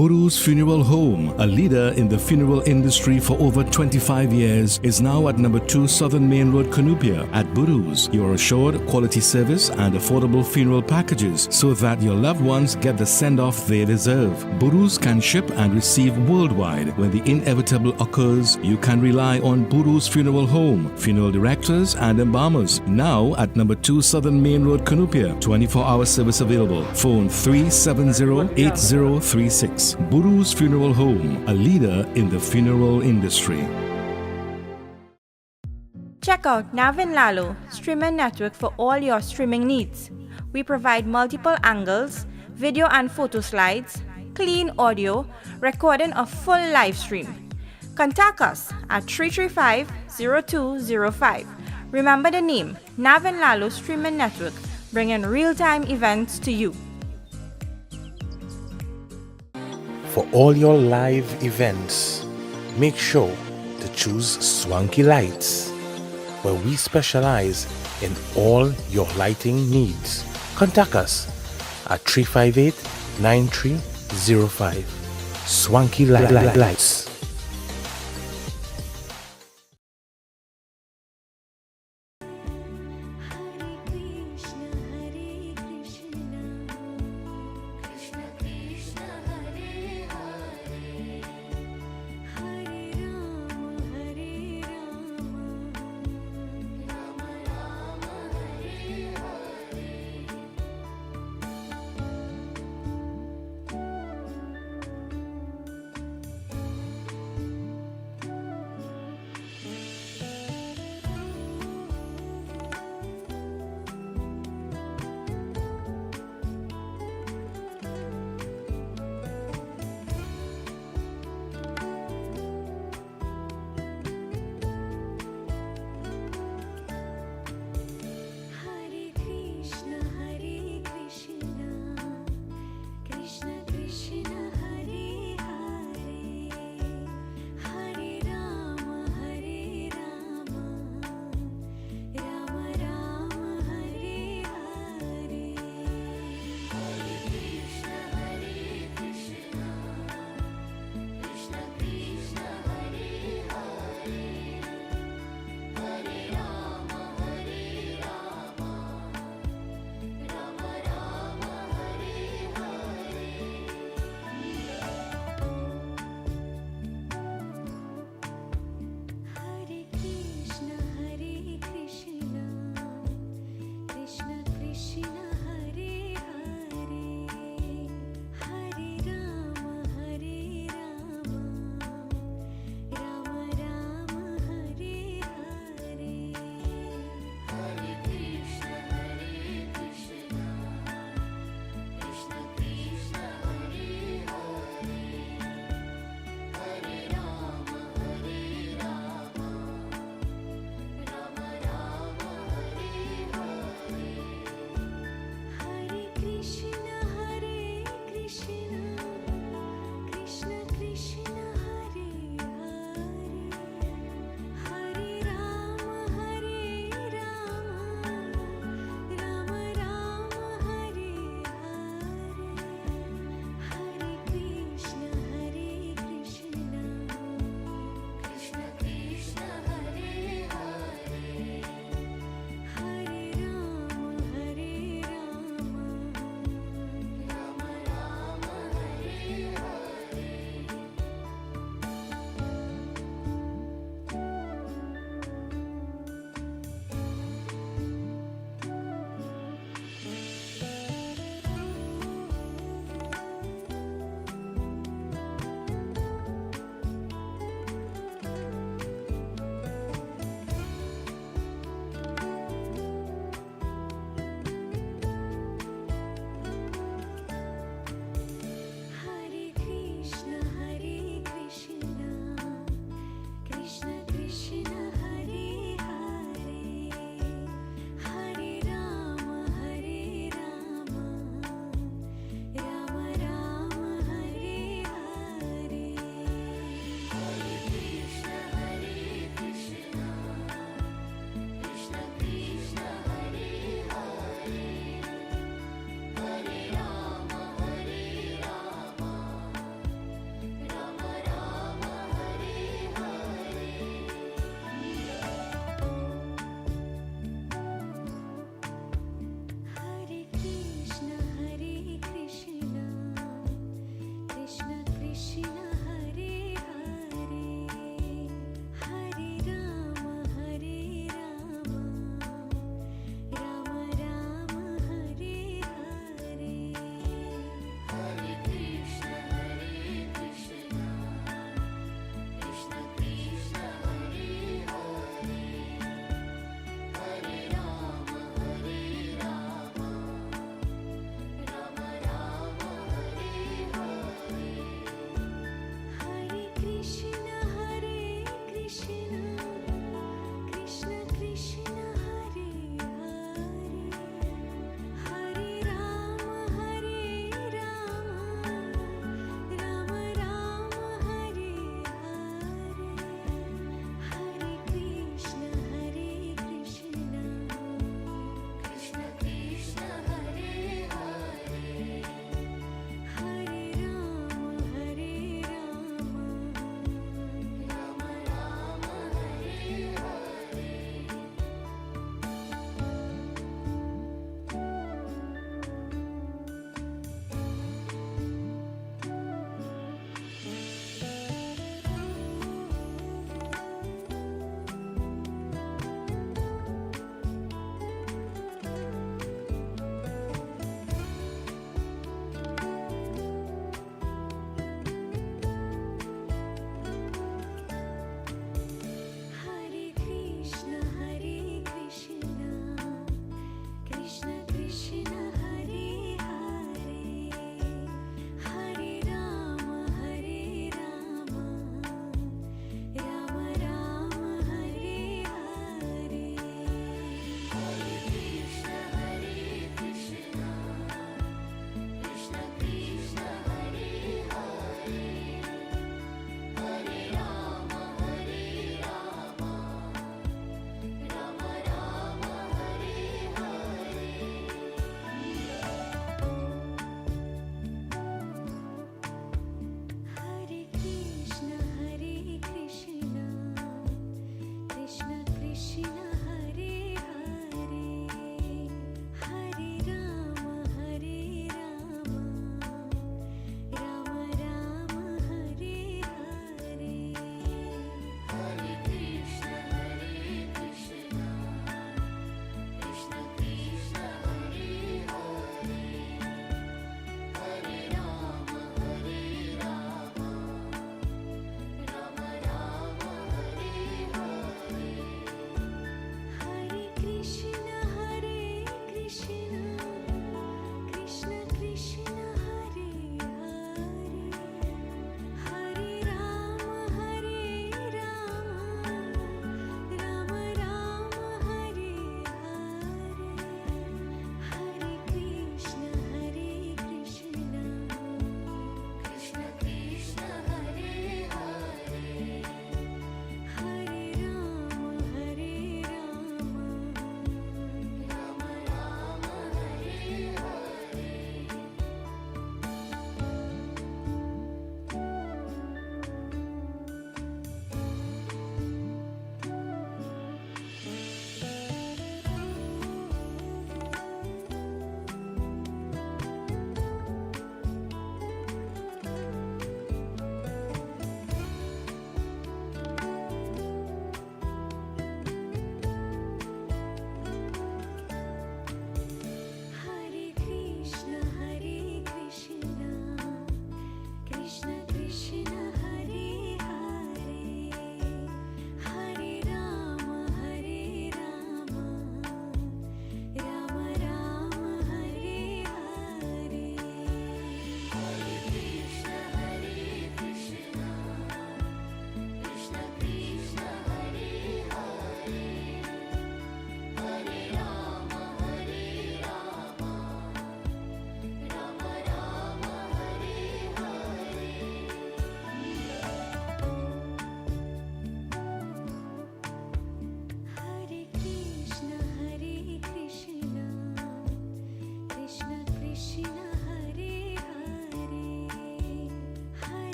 Buru's Funeral Home, a leader in the funeral industry for over 25 years, is now at number 2 Southern Main Road, Cunupia. At Buru's, you are assured quality service and affordable funeral packages so that your loved ones get the send-off they deserve. Buru's can ship and receive worldwide. When the inevitable occurs, you can rely on Buru's Funeral Home, funeral directors and embalmers. Now at number 2 Southern Main Road, Cunupia. 24-hour service available. Phone 370-8036. Buru's Funeral Home, a leader in the funeral industry. Check out Nazim Lalo streaming network for all your streaming needs. We provide multiple angles, video and photo slides, clean audio, recording a full live stream. Contact us at 335-0205. Remember the name, Nazim Lalo Streaming Network, bringing real-time events to you. For all your live events, make sure to choose Swanky Lights, where we specialize in all your lighting needs. Contact us at 358-9305. Swanky Lights.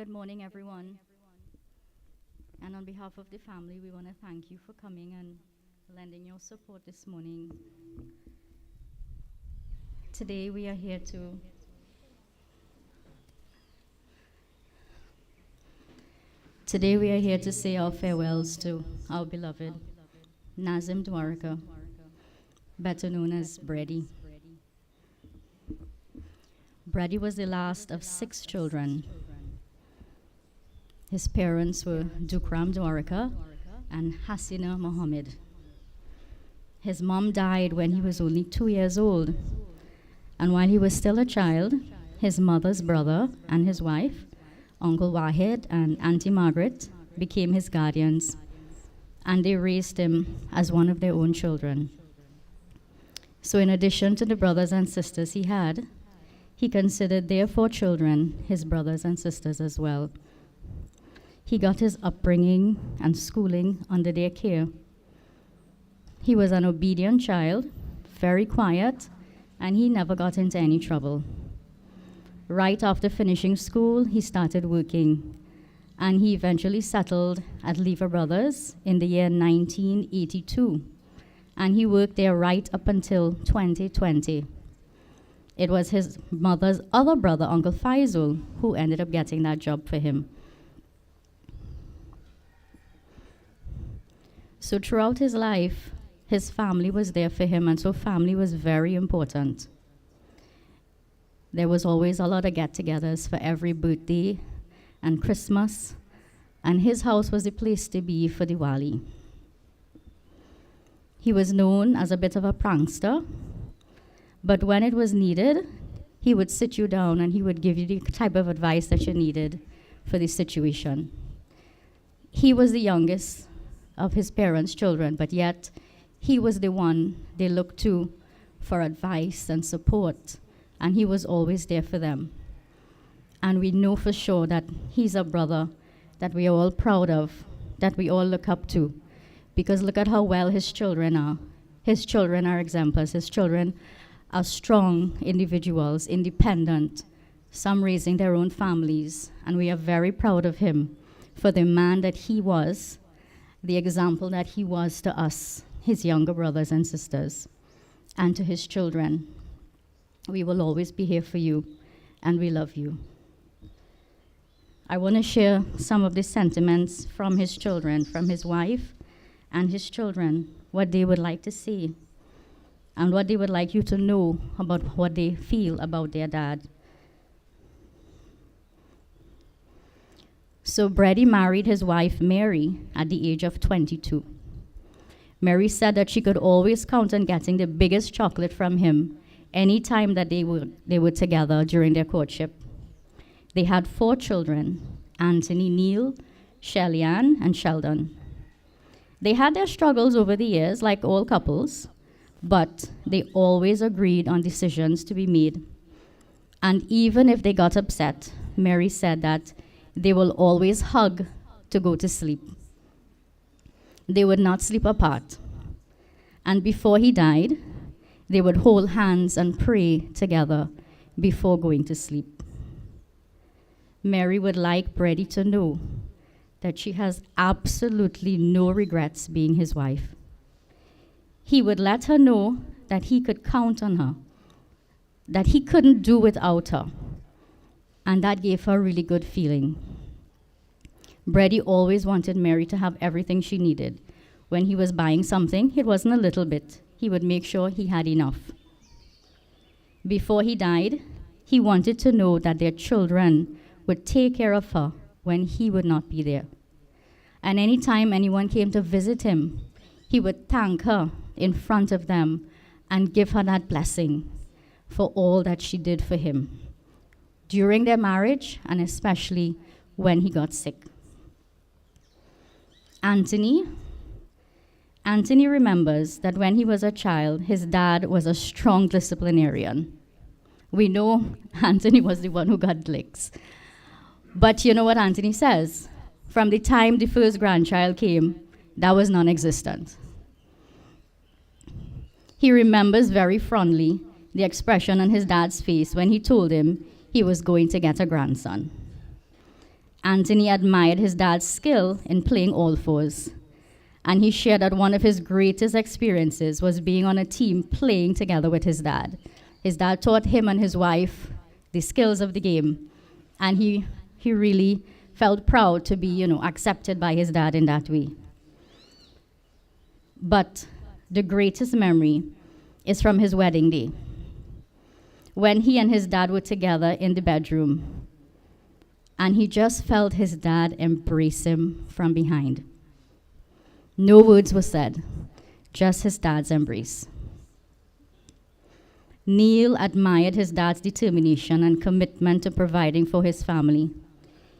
Good morning, everyone. And on behalf of the family, we want to thank you for coming and lending your support this morning. Today we are here to say our farewells to our beloved Nazim Dwarika, better known as Brady. Brady was the last of 6 children. His parents were Dukram Dwarika and Hasina Mohammed. His mom died when he was only 2 years old. And while he was still a child, his mother's brother and his wife, Uncle Wahid and Auntie Margaret, became his guardians, and they raised him as one of their own children. So in addition to the brothers and sisters he had, he considered their 4 children his brothers and sisters as well. He got his upbringing and schooling under their care. He was an obedient child, very quiet, and he never got into any trouble. Right after finishing school, he started working, and he eventually settled at Lever Brothers in the year 1982, and he worked there right up until 2020. It was his mother's other brother, Uncle Faisal, who ended up getting that job for him. So throughout his life, his family was there for him, and so family was very important. There was always a lot of get-togethers for every birthday and Christmas, and his house was the place to be for Diwali. He was known as a bit of a prankster, but when it was needed, he would sit you down and he would give you the type of advice that you needed for the situation. He was the youngest of his parents' children, but yet he was the one they looked to for advice and support, and he was always there for them. And we know for sure that he's a brother that we are all proud of, that we all look up to, because look at how well his children are. His children are exemplars. His children are strong individuals, independent, some raising their own families, and we are very proud of him for the man that he was, the example that he was to us, his younger brothers and sisters, and to his children. We will always be here for you, and we love you. I want to share some of the sentiments from his children, from his wife and his children, what they would like to see, and what they would like you to know about what they feel about their dad. So Brady married his wife, Mary, at the age of 22. Mary said that she could always count on getting the biggest chocolate from him any time that they were together during their courtship. They had 4 children, Anthony, Neil, Shelly Ann, and Sheldon. They had their struggles over the years, like all couples, but they always agreed on decisions to be made. And even if they got upset, Mary said that they will always hug to go to sleep. They would not sleep apart. And before he died, they would hold hands and pray together before going to sleep. Mary would like Brady to know that she has absolutely no regrets being his wife. He would let her know that he could count on her, that he couldn't do without her, and that gave her a really good feeling. Brady always wanted Mary to have everything she needed. When he was buying something, it wasn't a little bit. He would make sure he had enough. Before he died, he wanted to know that their children would take care of her when he would not be there. And anytime anyone came to visit him, he would thank her in front of them and give her that blessing for all that she did for him during their marriage, and especially when he got sick. Anthony remembers that when he was a child, his dad was a strong disciplinarian. We know Anthony was the one who got licks. But you know what Anthony says? From the time the first grandchild came, that was non-existent. He remembers very fondly the expression on his dad's face when he told him he was going to get a grandson. Anthony admired his dad's skill in playing all fours, and he shared that one of his greatest experiences was being on a team playing together with his dad. His dad taught him and his wife the skills of the game, and he really felt proud to be, accepted by his dad in that way. But the greatest memory is from his wedding day, when he and his dad were together in the bedroom, and he just felt his dad embrace him from behind. No words were said, just his dad's embrace. Neil admired his dad's determination and commitment to providing for his family.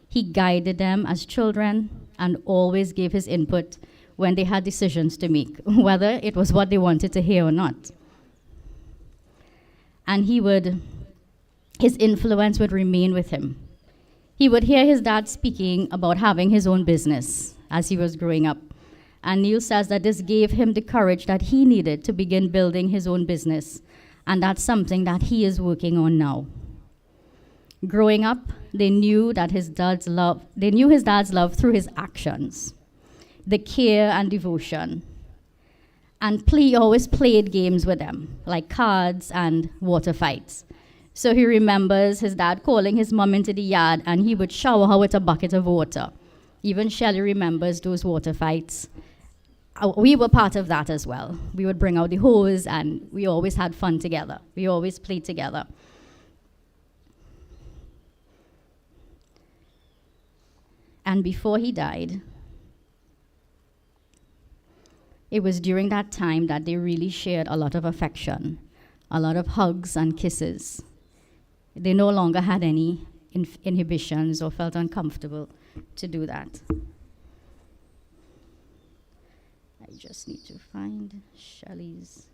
He guided them as children and always gave his input when they had decisions to make, whether it was what they wanted to hear or not. And his influence would remain with him. He would hear his dad speaking about having his own business as he was growing up. And Neil says that this gave him the courage that he needed to begin building his own business. And that's something that he is working on now. Growing up, they knew his dad's love through his actions, the care and devotion. And he always played games with them, like cards and water fights. So he remembers his dad calling his mom into the yard, and he would shower her with a bucket of water. Even Shelley remembers those water fights. We were part of that as well. We would bring out the hose, and we always had fun together. We always played together. And before he died, it was during that time that they really shared a lot of affection, a lot of hugs and kisses. They no longer had any inhibitions or felt uncomfortable to do that. I just need to find Shelley's.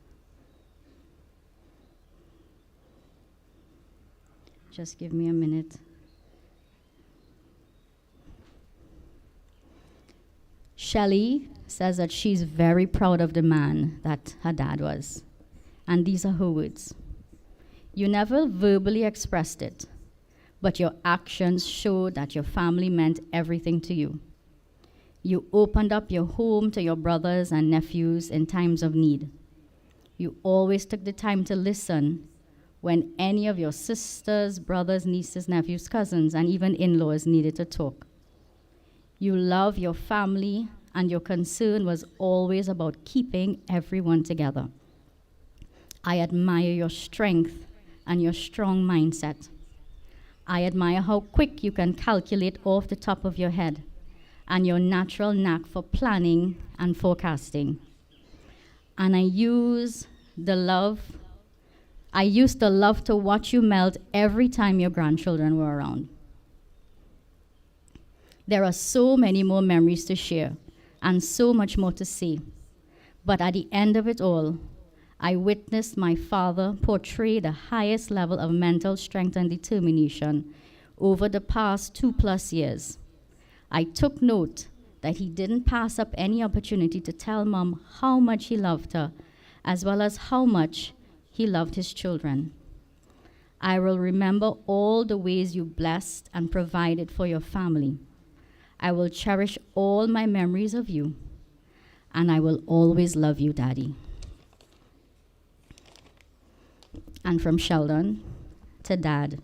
Just give me a minute. Shelley says that she's very proud of the man that her dad was. And these are her words. You never verbally expressed it, but your actions showed that your family meant everything to you. You opened up your home to your brothers and nephews in times of need. You always took the time to listen when any of your sisters, brothers, nieces, nephews, cousins, and even in-laws needed to talk. You love your family, and your concern was always about keeping everyone together. I admire your strength and your strong mindset. I admire how quick you can calculate off the top of your head and your natural knack for planning and forecasting. And I used the love to watch you melt every time your grandchildren were around. There are so many more memories to share and so much more to say. But at the end of it all, I witnessed my father portray the highest level of mental strength and determination over the past 2+ years. I took note that he didn't pass up any opportunity to tell Mom how much he loved her, as well as how much he loved his children. I will remember all the ways you blessed and provided for your family. I will cherish all my memories of you, and I will always love you, Daddy. And from Sheldon to Dad,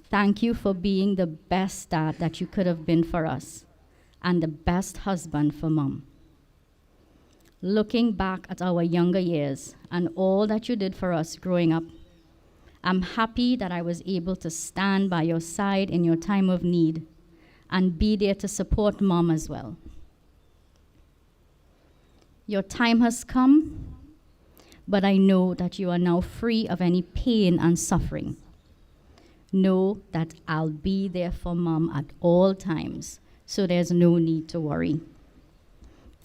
thank you for being the best dad that you could have been for us, and the best husband for Mom. Looking back at our younger years and all that you did for us growing up, I'm happy that I was able to stand by your side in your time of need and be there to support Mom as well. Your time has come, but I know that you are now free of any pain and suffering. Know that I'll be there for Mom at all times, so there's no need to worry.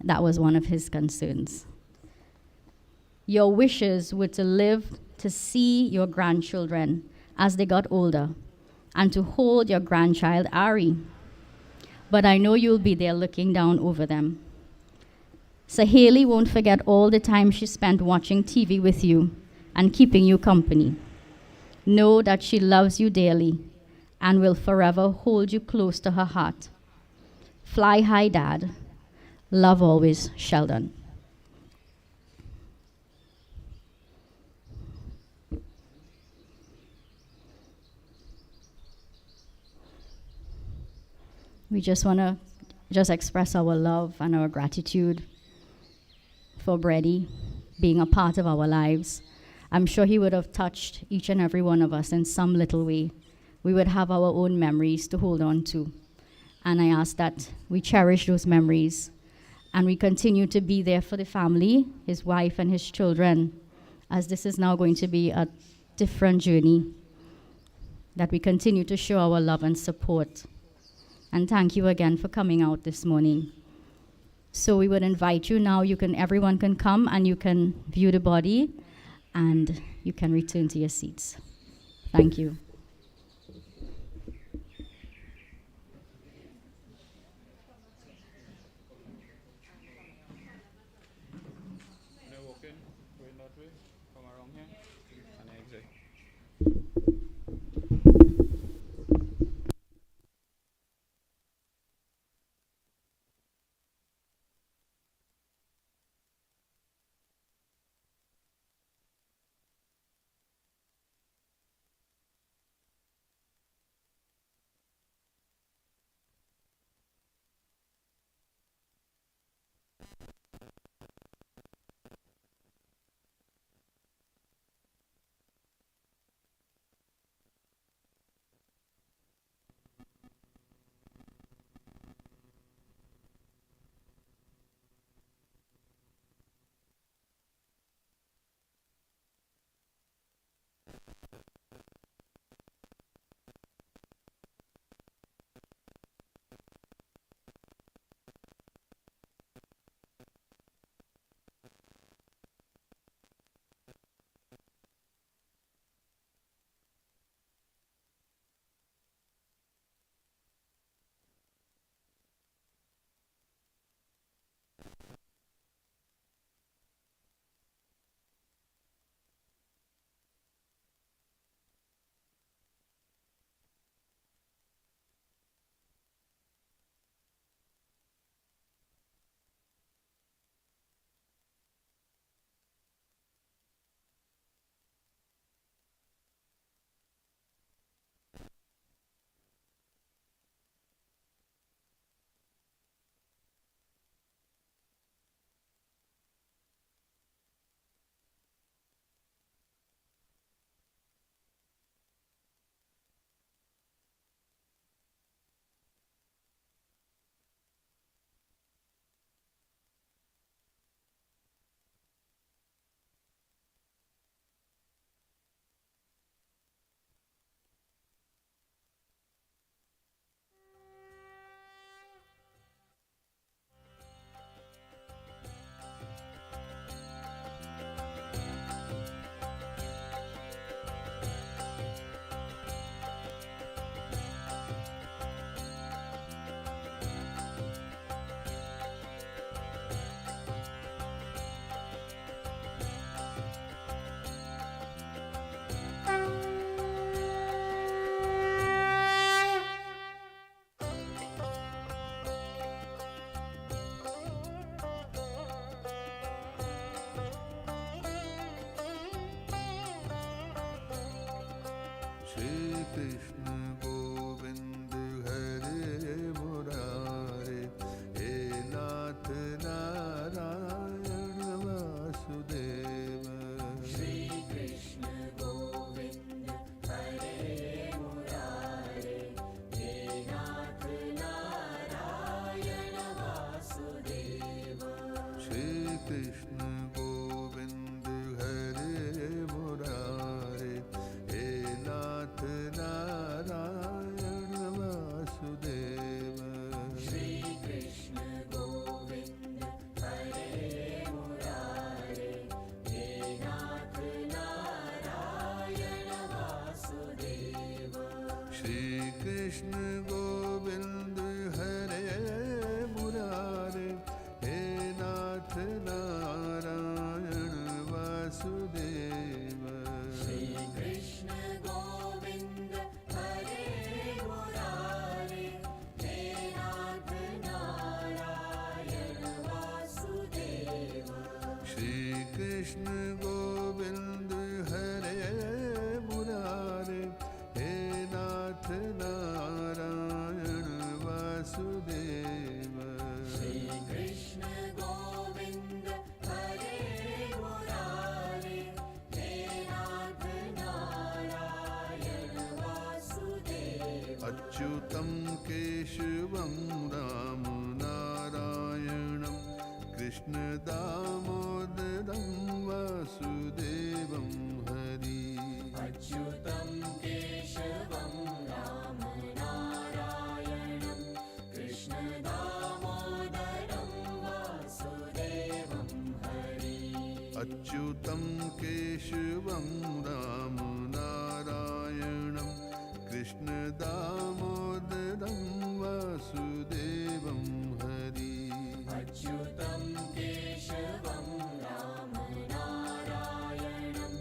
That was one of his concerns. Your wishes were to live to see your grandchildren as they got older and to hold your grandchild Ari. But I know you'll be there looking down over them. So Haley won't forget all the time she spent watching TV with you and keeping you company. Know that she loves you dearly and will forever hold you close to her heart. Fly high, Dad. Love always, Sheldon. We just want to express our love and our gratitude for Brady being a part of our lives. I'm sure he would have touched each and every one of us in some little way. We would have our own memories to hold on to. And I ask that we cherish those memories and we continue to be there for the family, his wife and his children, as this is now going to be a different journey, that we continue to show our love and support. And thank you again for coming out this morning. So we would invite you now, everyone can come and you can view the body and you can return to your seats. Thank you. Krishna अच्युतं केशवं राम नारायणं कृष्ण दामोदरं वासुदेवं हरि अच्युतं केशवं राम नारायणं कृष्ण दामोदरं वासुदेवं हरि अच्युतं केशवं राम नारायणं कृष्ण दामोदरं वासुदेवं हरि अच्युतं केशवं राम नारायणं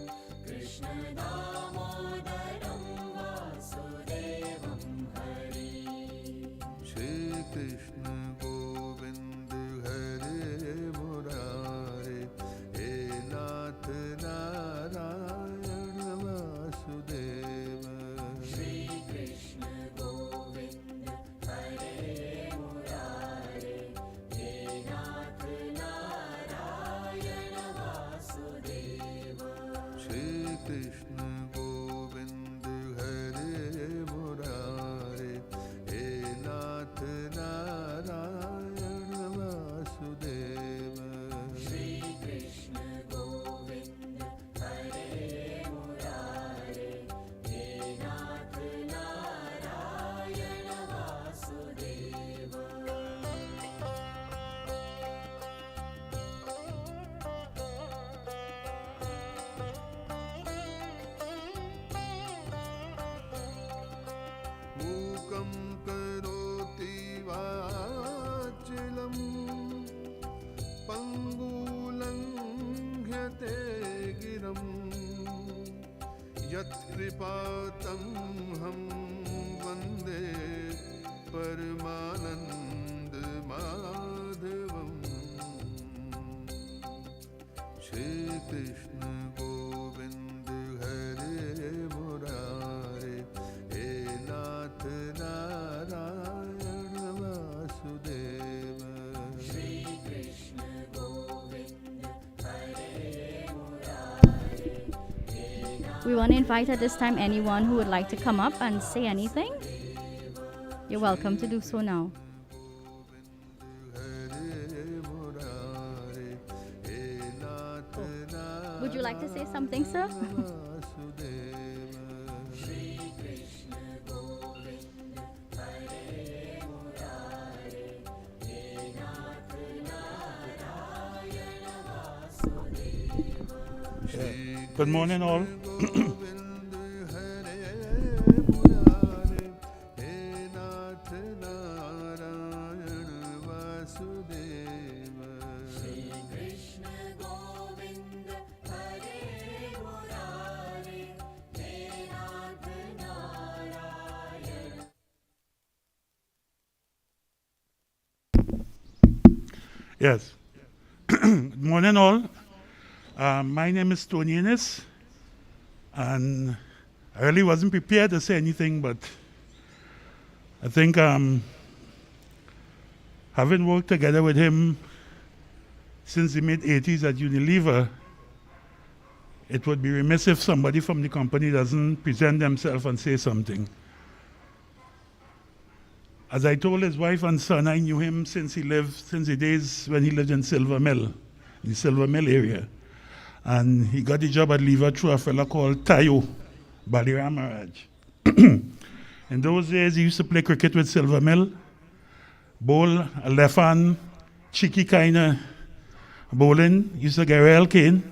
कृष्ण दामोदरं वासुदेवं हरि श्री कृष्ण गोविंद हरे मुरारे हे नाथ नारायण वासुदेव श्री कृष्ण गोविंद हरे मुरारे हे नाथ नारायण वासुदेव श्री कृष्ण गोविंद हरे मुरारे हे नाथ नारायण वासुदेव श्री कृष्ण गोविंद हरे मुरारे हे नाथ नारायण वासुदेव मूकं करोति वाचिलं पङ्गुलङ्घ्यते गिरं यत्कृपातं हम वन्दे परमानन्दमाधवम् श्रीकृष्ण गोविंद हरे मुरारे हे नाथ नारायण वासुदेव श्री कृष्ण गोविंद हरे मुरारे हे नाथ We want to invite at this time anyone who would like to come up and say anything. You're welcome to do so now. हरे मुरारे हे नाथ Would you like to say something, sir? Vasudev Shri Krishna Govind हरे मुरारे हे नाथ Narayan Vasudev Good morning, all. Govind हरे मुरारे हे नाथ नारायण वासुदेव श्री कृष्ण गोविंद हरे मुरारे हे नाथ Narayan Yes. Good morning, all. My name is Tony Innes, and I really wasn't prepared to say anything, but I think having worked together with him since the mid-80s at Unilever, it would be remiss if somebody from the company doesn't present themselves and say something. As I told his wife and son, I knew him since the days when he lived in Silver Mill, in the Silver Mill area. And he got the job at Lever through a fella called Tayo Baliram Maharaj. In those days, he used to play cricket with Silver Mill, bowl a left hand, cheeky kind of bowling. He used to get real cane,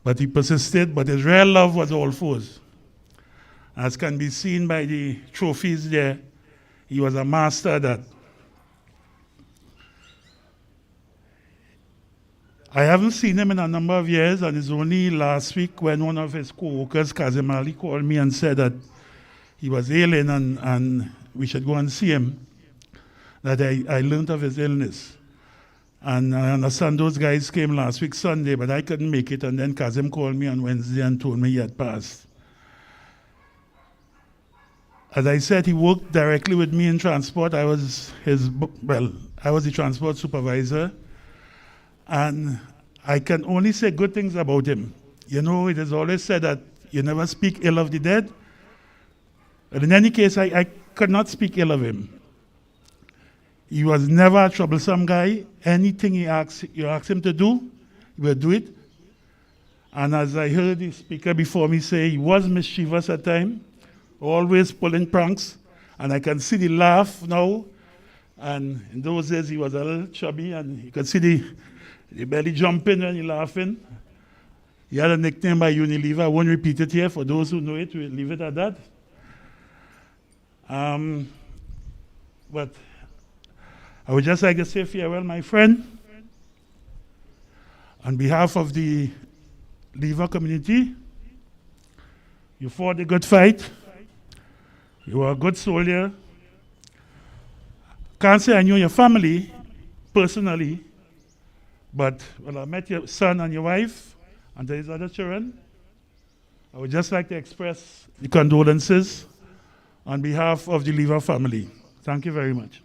but he persisted. But his real love was all fours. As can be seen by the trophies there, he was a master at that. I haven't seen him in a number of years, and it's only last week when one of his co-workers, Kazim Ali, called me and said that he was ailing and we should go and see him, that I learned of his illness. And I understand those guys came last week Sunday, but I couldn't make it, and then Kazim called me on Wednesday and told me he had passed. As I said, he worked directly with me in transport. I was I was the transport supervisor. And I can only say good things about him. You know, it is always said that you never speak ill of the dead. But in any case, I could not speak ill of him. He was never a troublesome guy. Anything you ask him to do, he will do it. And as I heard the speaker before me say, he was mischievous at times, always pulling pranks. And I can see the laugh now. And in those days, he was a little chubby, and you could see the belly jumping when he laughing. He had a nickname by Unilever. I won't repeat it here. For those who know it, we'll leave it at that. But I would just like to say farewell, my friend. On behalf of the Lever community, you fought a good fight. You were a good soldier. Can't say I knew your family personally, but when I met your son and your wife and his other children, I would just like to express the condolences on behalf of the Lever family. Thank you very much.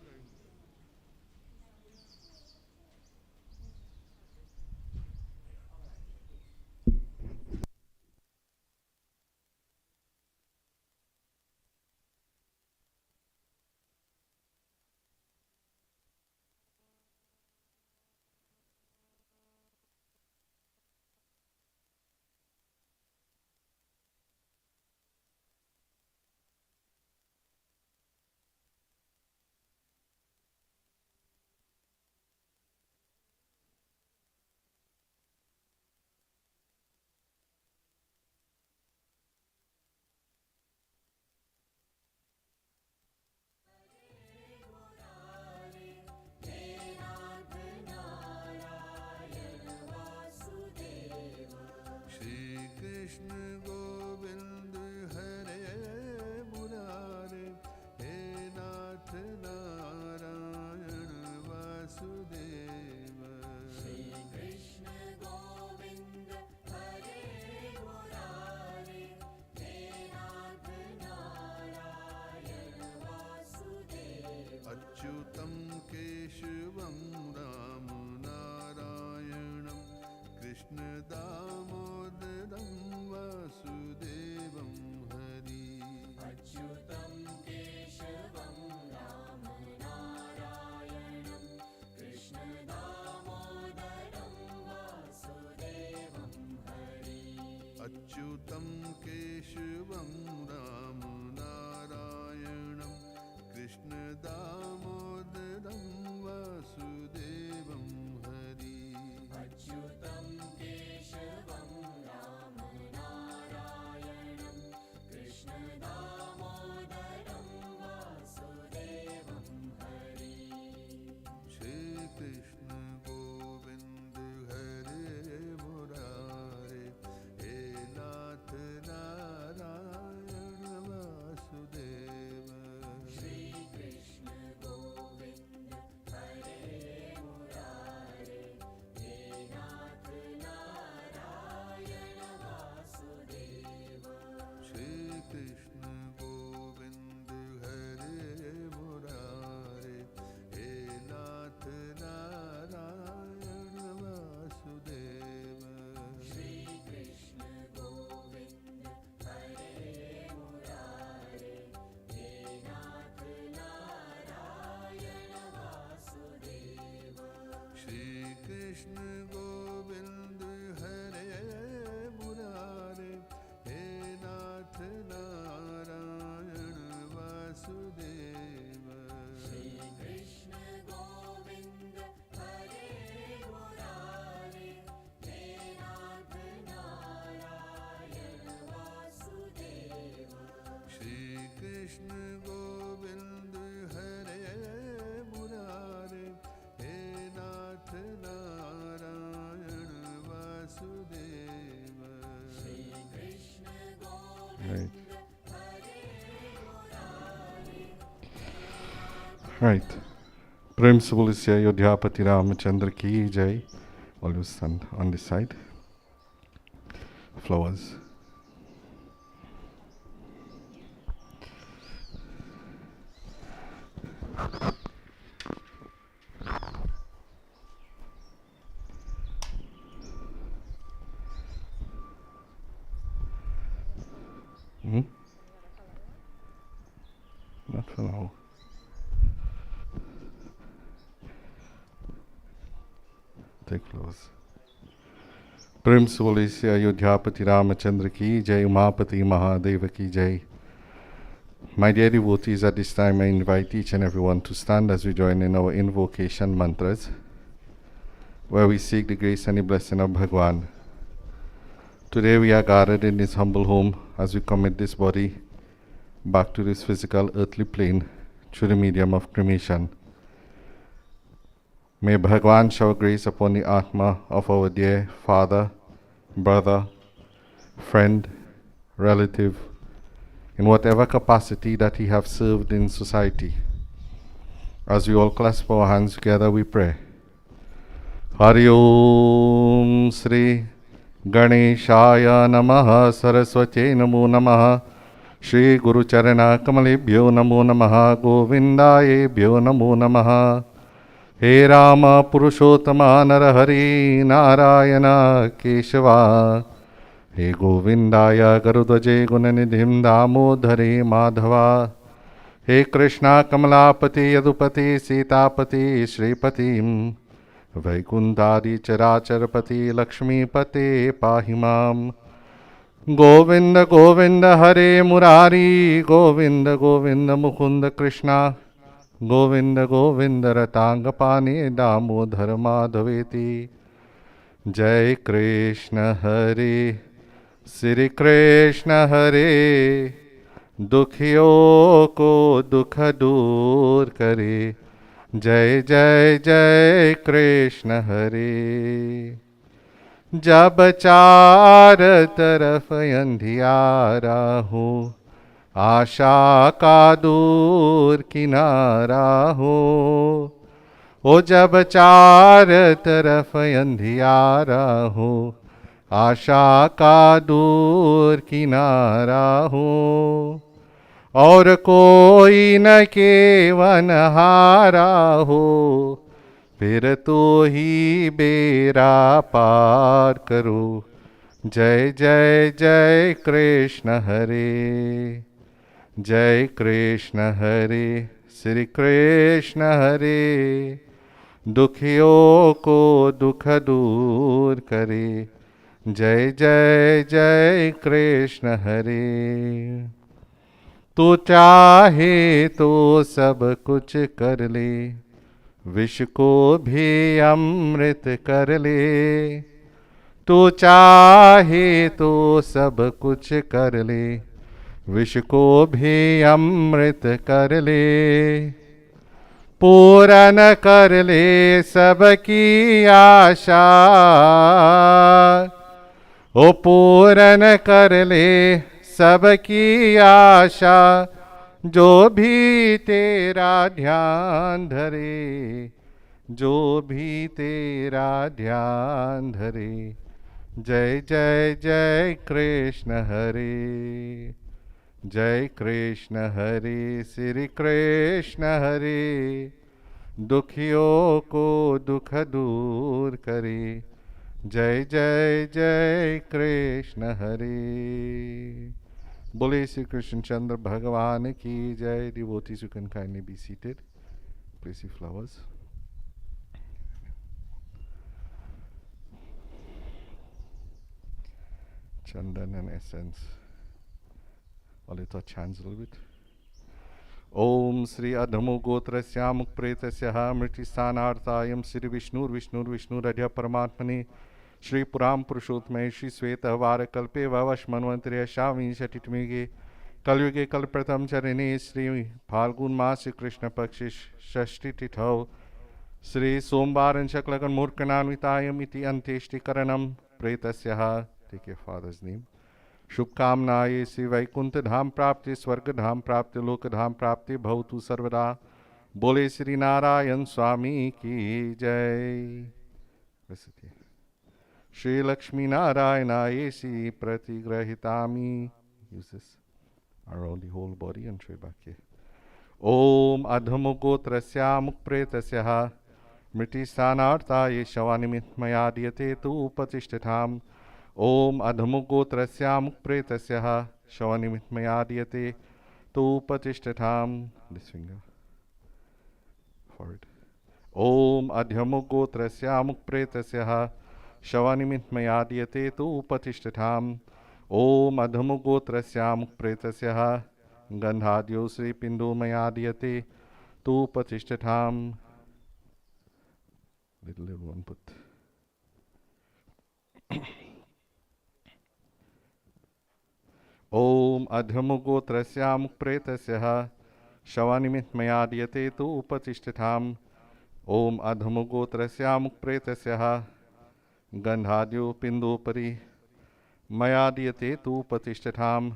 अच्युतं केशवं राम नारायणं कृष्णदामोदरं वासुदेवं हरि अच्युतं केशवं राम नारायणं कृष्णदामोदरं वासुदेवं हरि अच्युतं केशवं राम नारायणं कृष्णदामोदरं वासुदेवं हरि अच्युतं केशवं राम नारायणं कृष्णदामोदरं वासुदेवं हरि श्री कृष्ण गोविंद हरे मुरारे हे नाथ नारायण वासुदेव श्री कृष्ण गोविंद हरे मुरारे हे नाथ नारायण वासुदेव श्री कृष्ण गोविंद हरे मुरारे हे नाथ नारायण वासुदेव श्री कृष्ण गोविंद हरे मुरारे हे नाथ नारायण वासुदेव श्री कृष्ण गोविंद हरे मुरारे हे नाथ नारायण वासुदेव श्री कृष्ण गोविंद हरे मुरारे हे नाथ नारायण वासुदेव श्री कृष्ण गोविंद हरे मुरारे हे नाथ नारायण वासुदेव श्री कृष्ण Right. गोविंद हरे मुरारे Right. Principal is here, Yodhyapati Ramachandra ki jai. Always on this side. Flowers. Take flowers. प्रेम से बोले से अयोध्यापति रामचंद्र की जय, उमापति महादेव की जय. My dear devotees, at this time I invite each and everyone to stand as we join in our invocation mantras, where we seek the grace and the blessing of Bhagwan. Today we are gathered in this humble home as we commit this body back to this physical earthly plane through the medium of cremation. May Bhagwan shower grace upon the Atma of our dear father, brother, friend, relative, in whatever capacity that he have served in society. As we all clasp our hands together, we pray. Hari Om Sri Ganeshaya Namaha Saraswati Namo Namaha Shri Guru Charana Kamalebhyo Namo Namaha Govindayebhyo Namo Namaha. He Rama Purushottama Narahari Narayana Keshava. He Govindaya Garudwaje Gunanidhim Damodhare Madhava. He Krishna Kamalapati Yadupati Sitapati Shripatim. Vaikundari Characharapati Lakshmi Pate Pahimam. Govinda Govinda Hare Murari. Govinda Govinda Mukunda Krishna. Govinda Govinda Ratangapani Damodhar Madhaveti. Jai Krishna Hare Sri Krishna Hare. Dukhiyo ko dukha dur kare. Jai Jai Jai Krishna Hare. जब चार तरफ अंधियारा हो, आशा का दूर किनारा हो. ओ जब चार तरफ अंधियारा हो, आशा का दूर किनारा हो. और कोई न केवन हारा हो, फिर तो ही बेरा पार करो. जय जय जय कृष्ण हरे. जय कृष्ण हरे श्री कृष्ण हरे. दुखियों को दुख दूर करे. जय जय जय कृष्ण हरे. तू चाहे तो सब कुछ कर ले, विष को भी अमृत कर ले. तू चाहे तो सब कुछ कर ले, विष को भी अमृत कर ले. पूरन कर ले सबकी आशा. ओ पूरन कर ले सबकी आशा. जो भी तेरा ध्यान धरे. जो भी तेरा ध्यान धरे. जय जय जय कृष्ण हरे. जय कृष्ण हरे श्री कृष्ण हरे. दुखियों को दुख दूर करे. जय जय जय कृष्ण हरे. बोले श्री कृष्ण चंद्र भगवान की जय. Devotees, you can kindly be seated. Place the flowers. Chandan and essence. All you touch hands a little bit. Om Sri Adhamo Gotrasya Mukpretasya Mritisthanaarthayam Sri Vishnur Vishnur Vishnur Adhya Paramatmane Shri Puram Purushotmay Shri Sveta Varakalpe Vavash Manvantri Shavinshatitamige Kalyuge Kalpratam Charane Shri Phalgun Mas Krishna Pakshish Shashti Tithau Shri Sombaran Shaklagan Murkananvitayam Iti Anteshti Karanam Pretasya. Take your father's name. शुभकामनाएं श्री वैकुंठ धाम प्राप्ति, स्वर्ग धाम प्राप्ति, लोक धाम प्राप्ति भवतु सर्वदा. बोले श्री नारायण स्वामी की जय. श्री लक्ष्मी नारायणाय Shri प्रतिग्रहितामि. Use this around the whole body and tray back here. ओम अधम गोत्रस्या मुक्प्रेतस्या मृतिस्थानार्थाय शवानिमित्मया दीयते तु उपतिष्ठताम्. ओम अधमुगोत्रस्या मुक्प्रेतस्या शवनिमित्मया दीयते तु उपतिष्ठताम्. This finger forward. ओम अध्यमुगोत्रस्यामुक्प्रेतस्यः शवनिमित्तमयाद्यते तु उपतिष्ठताम् ओम अधमुगोत्रस्यामुक्प्रेतस्यः गन्धाद्यो श्रीपिण्डोमयाद्यते तु उपतिष्ठताम्. Little one put. ओम अधमुगोत्रस्यामुक्प्रेतस्यः शवनिमित्तमयाद्यते तु उपतिष्ठताम् ओम अधमुगोत्रस्यामुक्प्रेतस्यः गन्धाद्यो पिण्डोपरि मयाद्यते तु उपतिष्ठताम्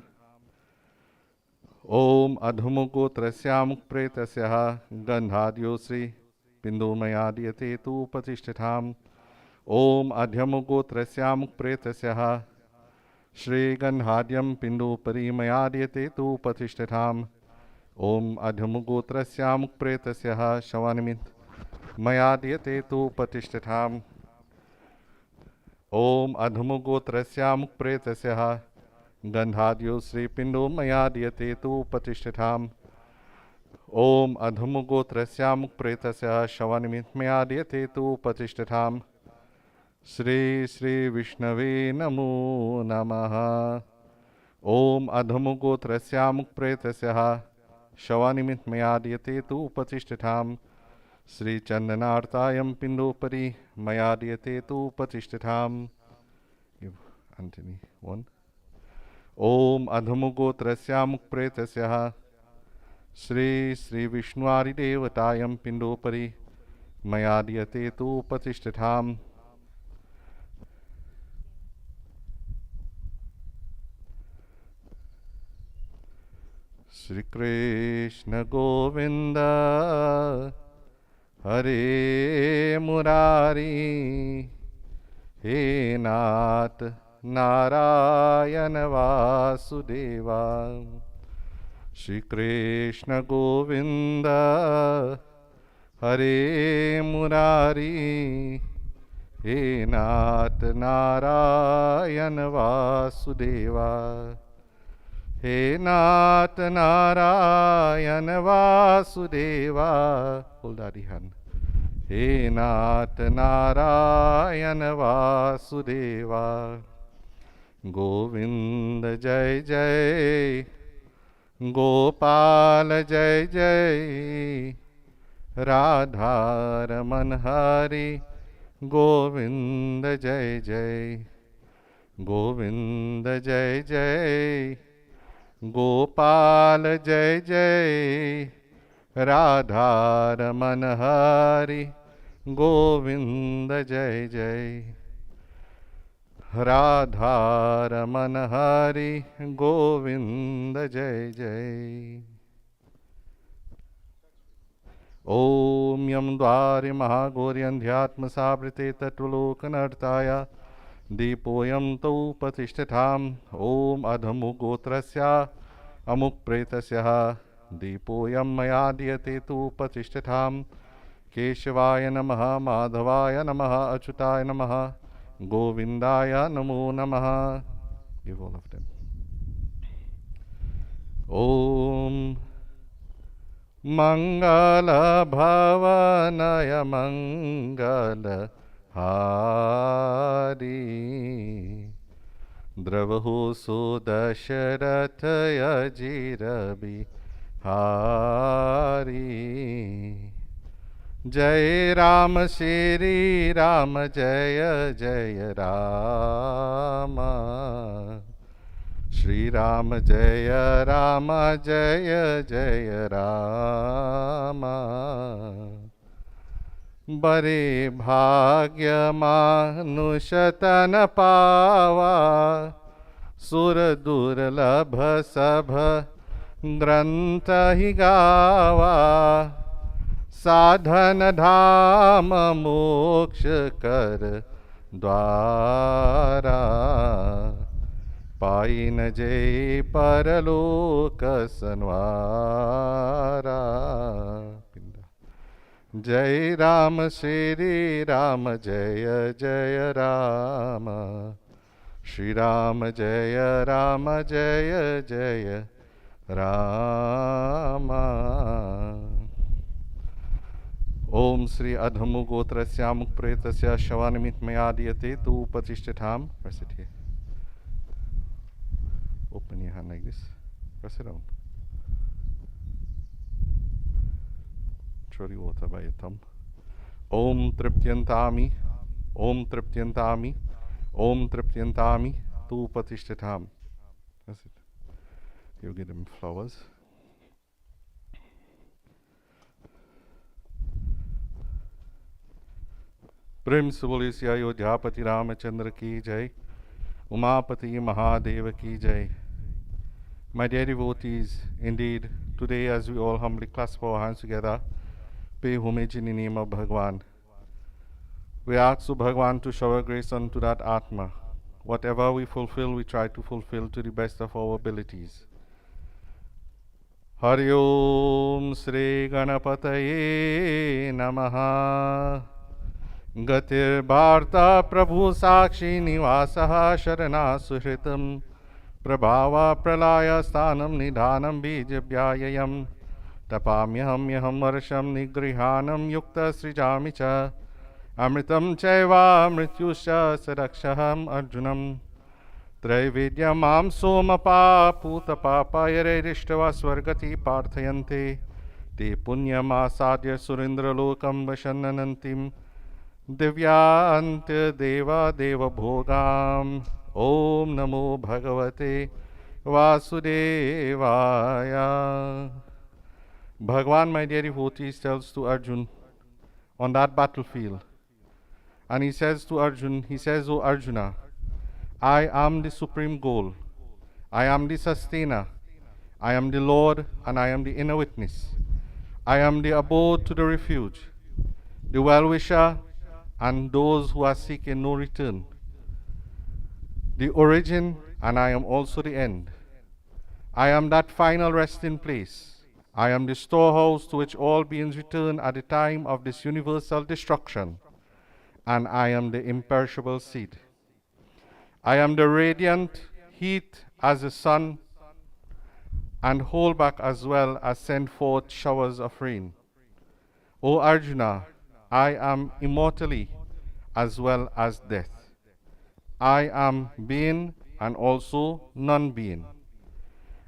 ओम अधमुगोत्रस्यामुक्प्रेतस्यः गन्धाद्यो श्री पिण्डोमयाद्यते तु उपतिष्ठताम् ओम अध्यमुगोत्रस्यामुक्प्रेतस्यः श्रीगन्धाद्यं पिण्डोपरि मयाद्यते तु उपतिष्ठताम् ओम अध्यमुगोत्रस्यामुक्प्रेतस्यः शवनिमित्तमयाद्यते तु उपतिष्ठताम् ओम अधमुगोत्रस्यामुक्प्रेतस्यः गन्धाद्यो श्रीपिण्डोमयाद्यते तु उपतिष्ठताम् ओम अधमुगोत्रस्यामुक्प्रेतस्यः शवनिमित्तमयाद्यते तु उपतिष्ठताम् श्री श्री विष्णवे नमो नमः ओम अधमुगोत्रस्यामुक्प्रेतस्यः शवनिमित्तमयाद्यते तु उपतिष्ठताम् श्री चन्दनार्तायं पिण्डोपरि मयाद्यते तु उपतिष्ठताम्. Anthony 1. ओम अधमुगोत्रस्यामुक्प्रेतस्यः श्री श्री विष्णुवादिदेवतायं पिण्डोपरि मयाद्यते तु उपतिष्ठताम् श्री कृष्ण गोविंद हरे मुरारी हे नाथ नारायण वासुदेवा श्री कृष्ण गोविंद हरे मुरारी हे नाथ नारायण वासुदेवा हे नाथ Narayan Vasudeva. Hold that hand. हे नाथ नारायण वासुदेवा. गोविंद जय जय गोपाल जय जय राधा रमन हरि गोविंद जय जय गोविंद जय जय गोपाल जय जय राधा रमन हरि गोविंद जय जय राधा रमन हरि गोविंद जय जय. ओम यम द्वारि महागौर्यन्ध्यात्मसावृते तत्त्वलोकनर्ताय दीपोऽयं तौ उपतिष्ठताम् ओम अधमुगोत्रस्य अमुक्प्रेतस्यः दीपोऽयं मयाद्यते तु उपतिष्ठताम् केशवाय नमः माधवाय नमः अच्युताय नमः गोविंदाय नमो नमः. Give all of them. ओम मंगल भवनय मंगल हारी द्रवहु सुदशरथ अजीर बिहारी जय राम श्री राम जय जय राम श्री राम जय जय राम बरे भाग्य मानुष तन पावा सुर दुर्लभ सभ ग्रंथ ही गावा साधन धाम मोक्ष कर द्वारा पाई न जय परलोक सनवारा. जय राम श्री राम जय जय राम श्री राम जय जय Ram. Om Sri Adhamu Gotrasya Mukpretasya Shavanamit Mayadiyate Tu Patishtatham. Press it here. Open your hand like this. Press it down. Throw the water by your thumb. Om Triptyantami. Om Triptyantami. Om Triptyantami. Tu Patishtatham. That's it. You give them flowers. प्रेम से बोलिए श्री अयोध्यापति रामचंद्र की जय, Umapati Mahadev ki jai. My dear devotees, indeed, today as we all humbly clasp our hands together, pay homage in the name of Bhagwan. We ask to Bhagwan to shower grace unto that Atma. Whatever we fulfill, we try to fulfill to the best of our abilities. Hari Om Sri Ganapataye Namaha. Gatir Bharta Prabhu Sakshi Nivasaha Sharana Suhritam Prabhava Pralaya Sthanam Nidhanam Bijabhyayayam Tapamyaham Yaham Varsham Nigrihanam Yukta Srijami Cha Amritam Chaiva Mrityusha Sadakshaham Arjunam Traividya Mam Somapa Puta Papa Yare Rishtava Swargati Parthayante Te Punyam Asadya Surindra Lokam Vashananantim Divyant Deva Deva Bhogam. Om Namo Bhagavate Vasudevaya. Bhagwan, my dear devotees, tells to Arjun on that battlefield, and he says to Arjun, he says, O Arjuna, I am the supreme goal, I am the sustainer, I am the Lord, and I am the inner witness. I am the abode to the refuge, the well-wisher, and those who are seeking no return, the origin, and I am also the end. I am that final resting place. I am the storehouse to which all beings return at the time of this universal destruction, and I am the imperishable seed. I am the radiant heat as the sun, and hold back as well as send forth showers of rain. O Arjuna, I am immortality as well as death. I am being and also non-being.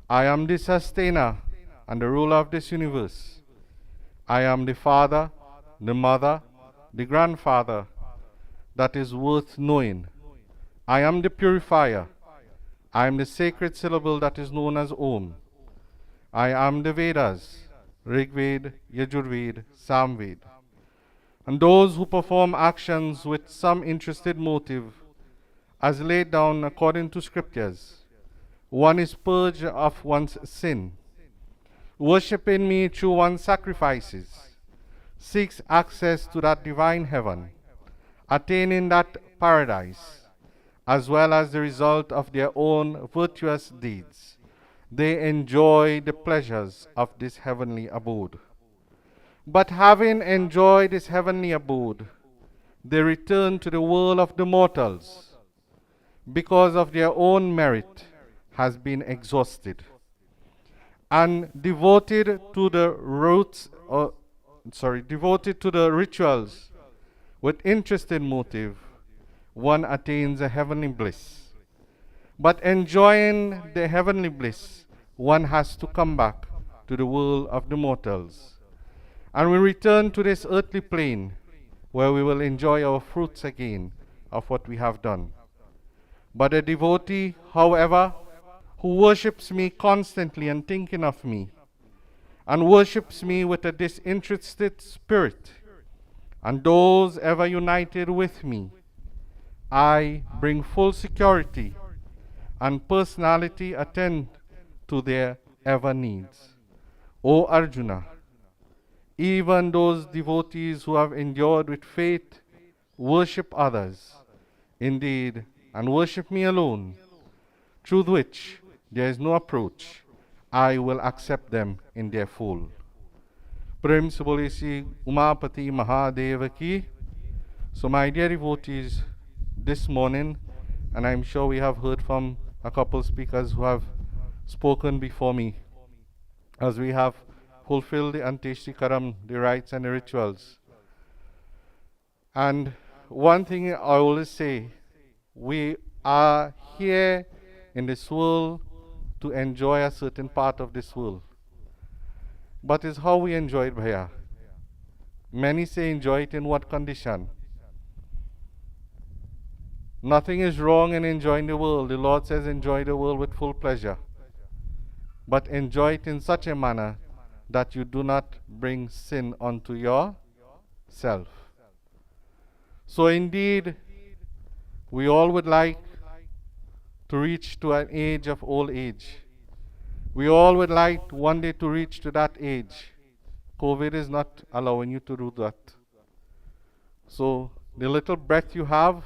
I am the sustainer and the ruler of this universe. I am the father, the mother, the grandfather that is worth knowing. I am the purifier. I am the sacred syllable that is known as Om. I am the Vedas, Rig Ved, Yajurved, Samved. And those who perform actions with some interested motive, as laid down according to scriptures, one is purged of one's sin, worshipping me through one's sacrifices, seeks access to that divine heaven, attaining that paradise, as well as the result of their own virtuous deeds. They enjoy the pleasures of this heavenly abode. But having enjoyed this heavenly abode, they return to the world of the mortals, because of their own merit has been exhausted, and devoted to the rituals with interested motive, one attains a heavenly bliss. But enjoying the heavenly bliss, one has to come back to the world of the mortals. And we return to this earthly plane, where we will enjoy our fruits again of what we have done. But a devotee, however, who worships me constantly and thinking of me, and worships me with a disinterested spirit, and those ever united with me, I bring full security and personality attend to their ever needs. O Arjuna, even those devotees who have endured with faith worship others, indeed, and worship me alone, through which there is no approach, I will accept them in their full. Prem se bole Shri Umapati Mahadev ki. So my dear devotees, this morning, and I'm sure we have heard from a couple speakers who have spoken before me, as we have fulfilled the Anteshti Karam, the rites and the rituals, And one thing I always say, we are here in this world to enjoy a certain part of this world. But it's how we enjoy it, Bhaiya. Many say enjoy it in what condition? Nothing is wrong in enjoying the world. The Lord says enjoy the world with full pleasure. But enjoy it in such a manner that you do not bring sin onto yourself. So indeed, we all would like to reach to an age of old age. We all would like one day to reach to that age. COVID is not allowing you to do that. So the little breath you have,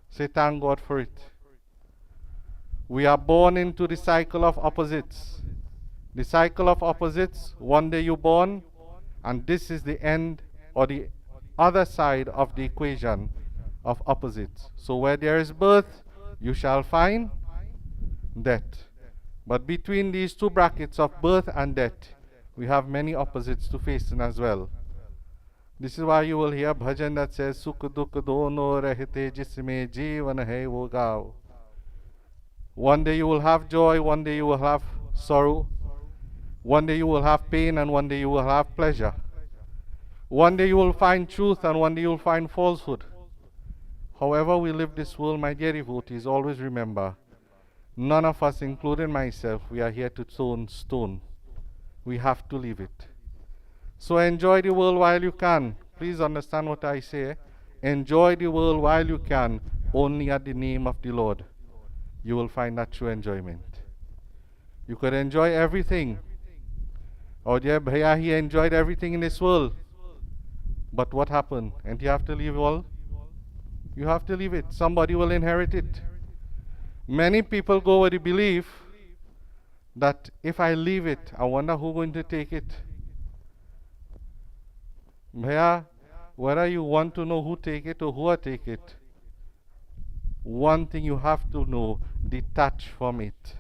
say thank God for it. We are born into the cycle of opposites. The cycle of opposites, one day you're born, and this is the end or the other side of the equation of opposites. So where there is birth, you shall find death. But between these two brackets of birth and death, we have many opposites to face in as well. This is why you will hear bhajan that says, Sukh dukh dono rehte jisme jeevan hai wo gao. One day you will have joy, one day you will have sorrow. One day you will have pain, and one day you will have pleasure. One day you will find truth, and one day you will find falsehood. However we live this world, my dear devotees, always remember, none of us, including myself, we are here to turn stone. We have to leave it. So enjoy the world while you can. Please understand what I say. Enjoy the world while you can, only at the name of the Lord. You will find that true enjoyment. You could enjoy everything. Oh dear Bhaiya, he enjoyed everything in this world. But what happened? And you have to leave all? You have to leave it. Somebody will inherit it. Many people go with the belief that if I leave it, I wonder who's going to take it. Bhaiya, whether you want to know who take it or who will take it, one thing you have to know, detach from it.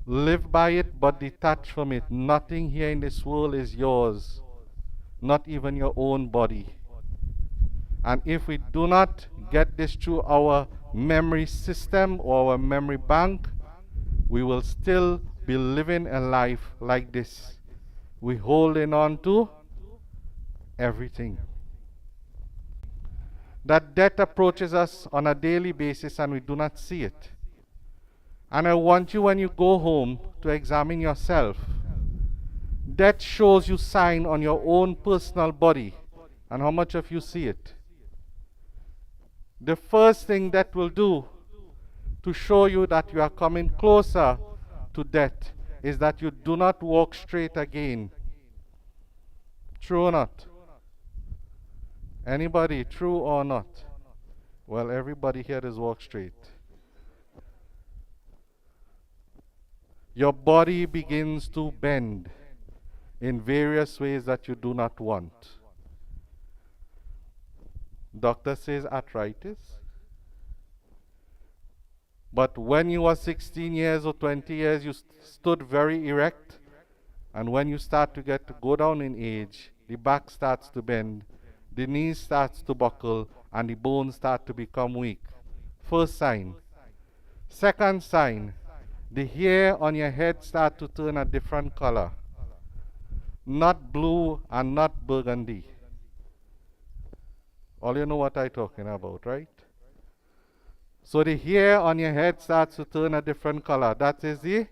Live by it, but detach from it. Nothing here in this world is yours, not even your own body. And if we do not get this through our memory system or our memory bank, we will still be living a life like this. We holding on to everything. That death approaches us on a daily basis and we do not see it. And I want you, when you go home, to examine yourself. Death shows you sign on your own personal body, and how much of you see it. The first thing that will do to show you that you are coming closer to death is that you do not walk straight again. True or not? Anybody, true or not? Well, everybody here does walk straight. Your body begins to bend in various ways that you do not want. Doctor says arthritis. But when you are 16 years or 20 years, you stood very erect. And when you start to go down in age, the back starts to bend, the knees starts to buckle, and the bones start to become weak. First sign. Second sign, the hair on your head start to turn a different color. Not blue and not burgundy. All you know what I'm talking about, right? So the hair on your head starts to turn a different color. That is the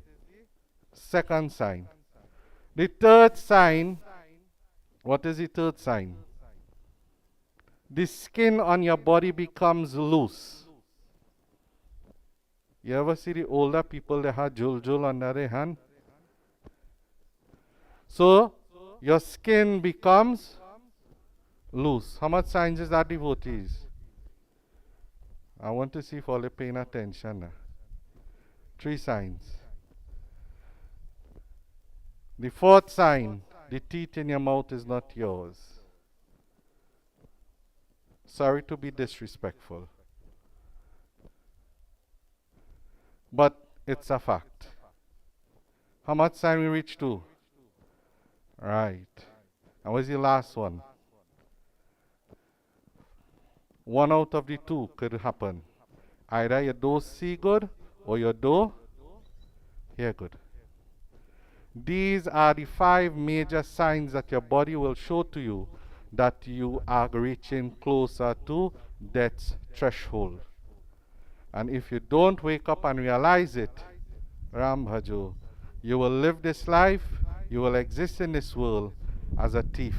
second sign. The third sign, what is the third sign? The skin on your body becomes loose. You ever see the older people that have jul under their hand? So, your skin becomes loose. How much signs is that, devotees? I want to see if all are paying attention. 3 signs. The fourth sign, the teeth in your mouth is not yours. Sorry to be disrespectful, but it's a fact. How much sign we reach to? Right. And what's the last one? One out of the two could happen. Either you don't see good or you don't hear good. These are the 5 major signs that your body will show to you that you are reaching closer to death's threshold. And if you don't wake up and realize it, Ram Bhajo, you will live this life, you will exist in this world as a thief,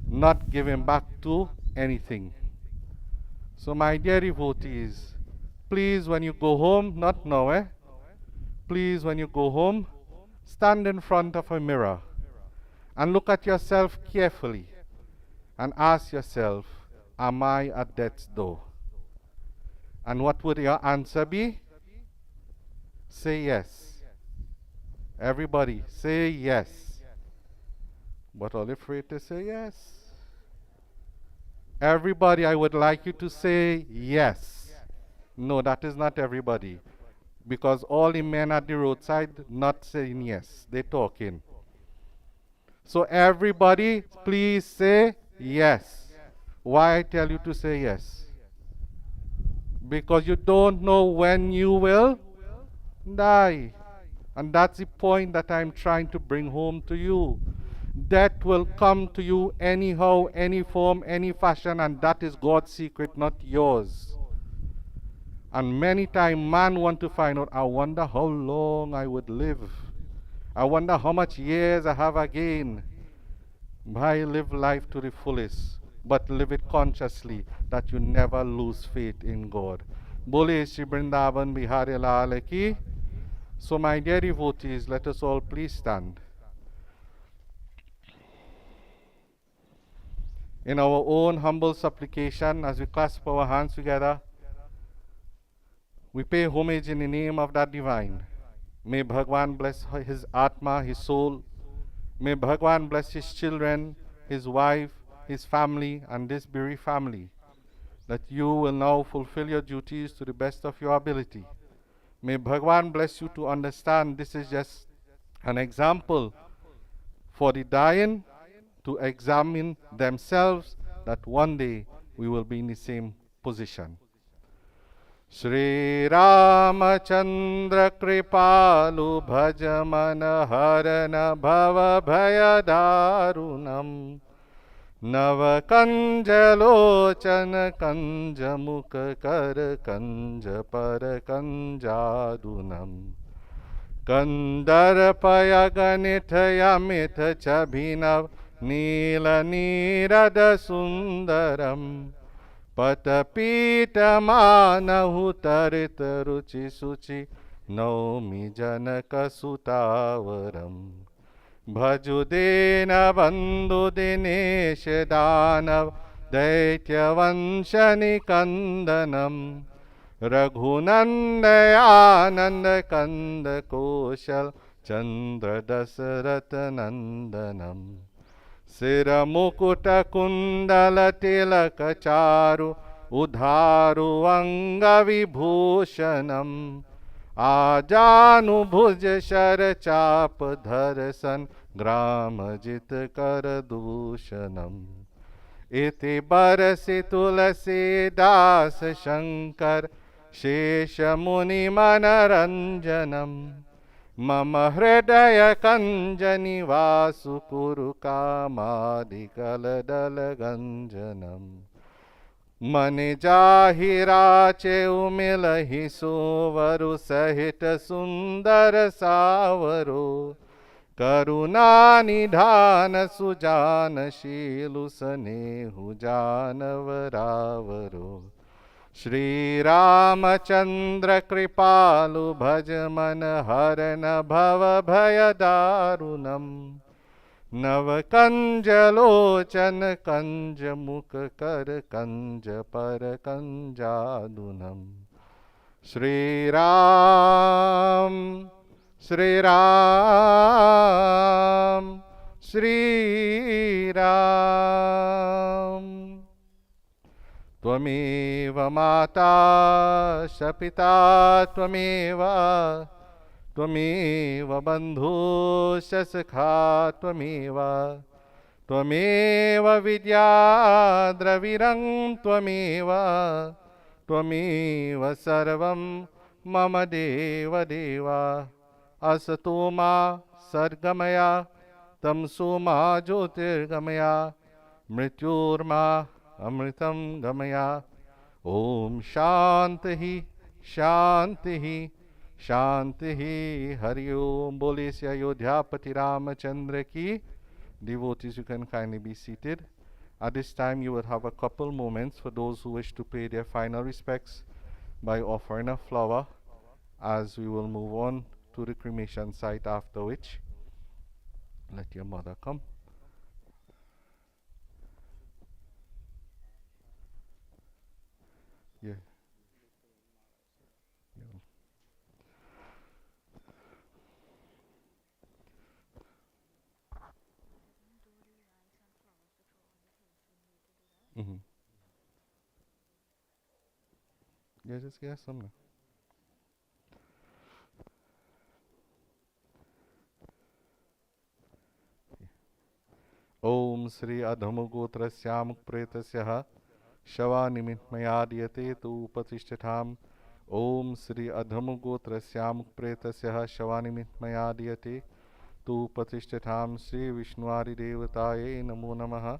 not giving back to anything. So my dear devotees, please when you go home, not now, please when you go home, stand in front of a mirror and look at yourself carefully and ask yourself, am I at death's door? And what would your answer be? Say yes. Everybody, say yes. But are you afraid to say yes? Everybody, I would like you to say yes. No, that is not everybody. Because all the men at the roadside not saying yes. They're talking. So everybody, please say yes. Why I tell you to say yes? Because you don't know when you will die. And that's the point that I'm trying to bring home to you. Death will come to you anyhow, any form, any fashion, and that is God's secret, not yours. And many times man want to find out, I wonder how long I would live. I wonder how much years I have again. I live life to the fullest, but live it consciously that you never lose faith in God. Bole Shri Vrindavan Bihari Lal Ki. So my dear devotees, let us all please stand. In our own humble supplication, as we clasp our hands together, we pay homage in the name of that divine. May Bhagwan bless his Atma, his soul. May Bhagwan bless his children, his wife, his family, and this bereaved family. That you will now fulfill your duties to the best of your ability. May Bhagwan bless you to understand this is just an example for the dying to examine themselves, that one day we will be in the same position. Shri Ramachandra Kripalu Bhajamana Harana Bhava Bhayadarunam Nava Kanjalochana Kanjamukha Kar Kanja Para Kanjadunam Kandarpaya Ganithaya Mitha Chabhinav Nila Nirada Sundaram Patapita Manahu Tarita Ruchi Suchi Naumi Janaka Sutavaram Bhajudena Bandhu Dinesh Danav Daitya Vanshani Kandanam Raghunandayananda Kanda Koshal Chandra Dasarata Nandanam Sira Mukuta Kundala Tilaka Charu Udharu Anga Vibhushanam Ajanu Bhuja Shara Chap Dharasan Gramajit Karadushanam Iti Barasi Tulasi Das Shankar Shesha Muni Manaranjanam Mama Hridaya Kanjani Vasu Kuru Kamadi Kaladala Ganjanam Mani Jahira Che Umilahi Suvaru Sahita Sundara Savaru Karuna Nidhana Sujana Shilu Sanehu Janavaravaro Shri Ramachandra Kripalu Bhajamana Harana Bhava Bhayadarunam Nava Kanjalochana Kanja Mukha Kar Kanja Para Kanjadunam Shri Ram Shri Ram Shri Ram Tvameva Mata Shapita Tvameva Tvameva Bandhu Shasakha Tvameva त्वमेव विद्या द्रविणं त्वमेव सर्वं मम देव असतो मा सर्गमय तमसो मा ज्योतिर्गमय मृत्योर्मा अमृतं गमय ओम शांति शांति शांति हरि ओम। बोले से अयोध्यापति रामचंद्र की। Devotees, you can kindly be seated. At this time, you will have a couple moments for those who wish to pay their final respects by offering a flower, as we will move on to the cremation site, after which let your mother come. Yeah. Mm-hmm. Yeah, just get some now. ओम श्री अधमुगोत्रस्यामुख प्रेतस्यः शवानिमित्मयाद्यते तु उपतिष्ठताम् ओम श्री अधमुगोत्रस्यामुख प्रेतस्यः शवानिमित्मयाद्यते तु उपतिष्ठताम् श्री विष्णुवादिदेवतायै नमो नमः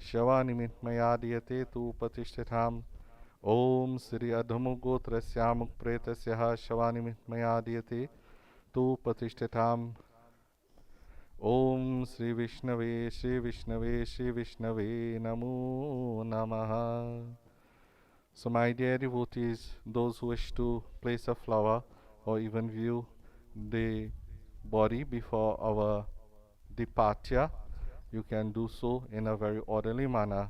शवानिमित्मयाद्यते तु उपतिष्ठताम् ओम श्री अधमुगोत्रस्यामुख प्रेतस्यः शवानिमित्मयाद्यते तु उपतिष्ठताम् ओम श्री विष्णवे नमो नमः. So my dear devotees, those who wish to place a flower or even view the body before our departure, you can do so in a very orderly manner,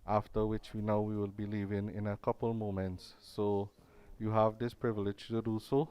after which we will be leaving in a couple moments. So you have this privilege to do so.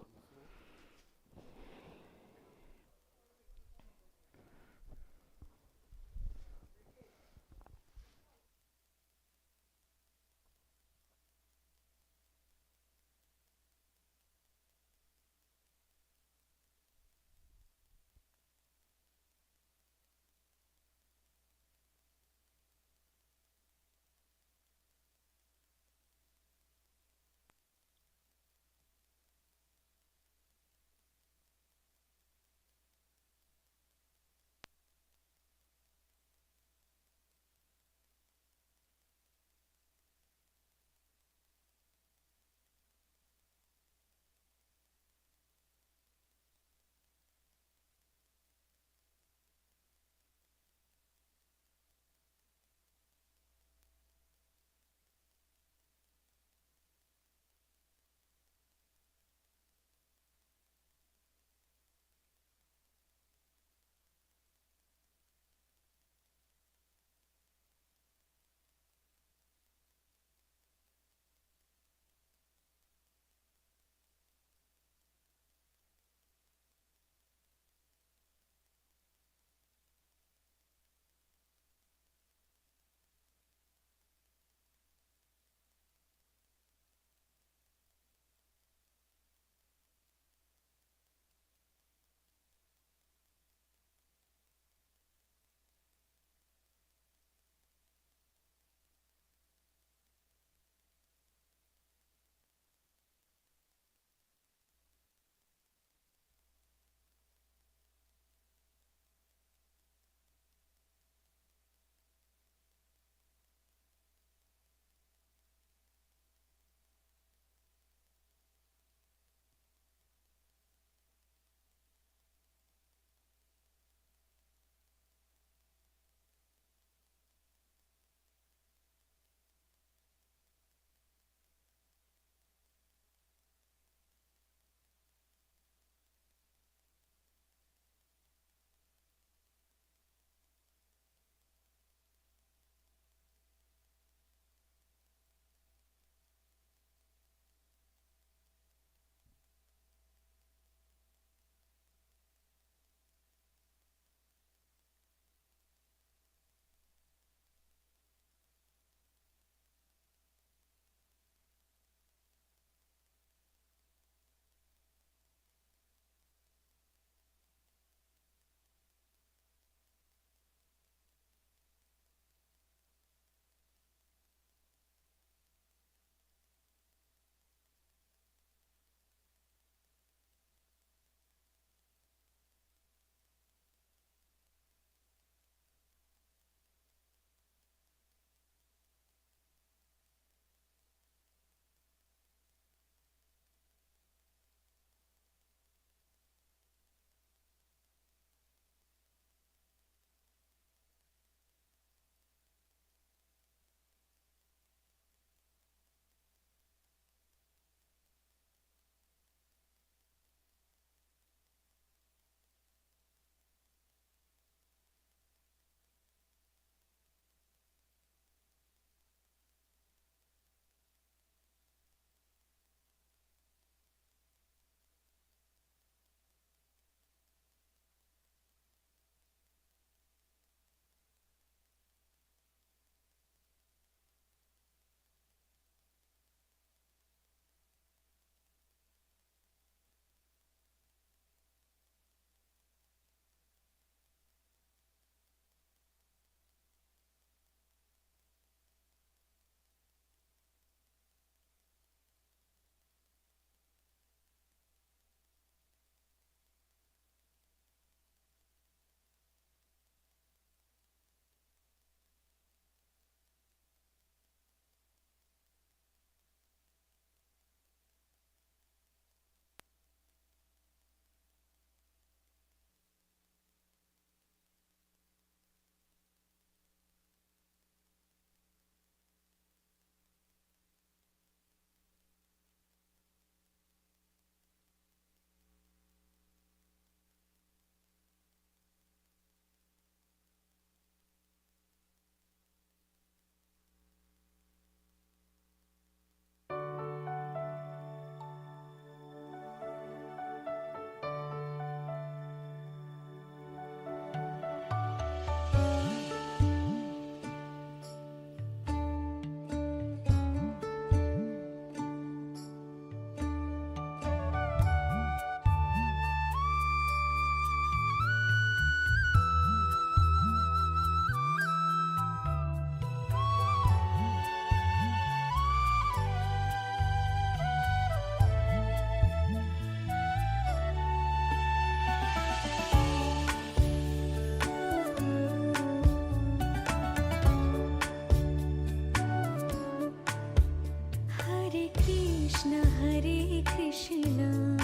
Krishna Hare Krishna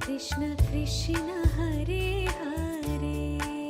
Krishna Krishna Hare Hare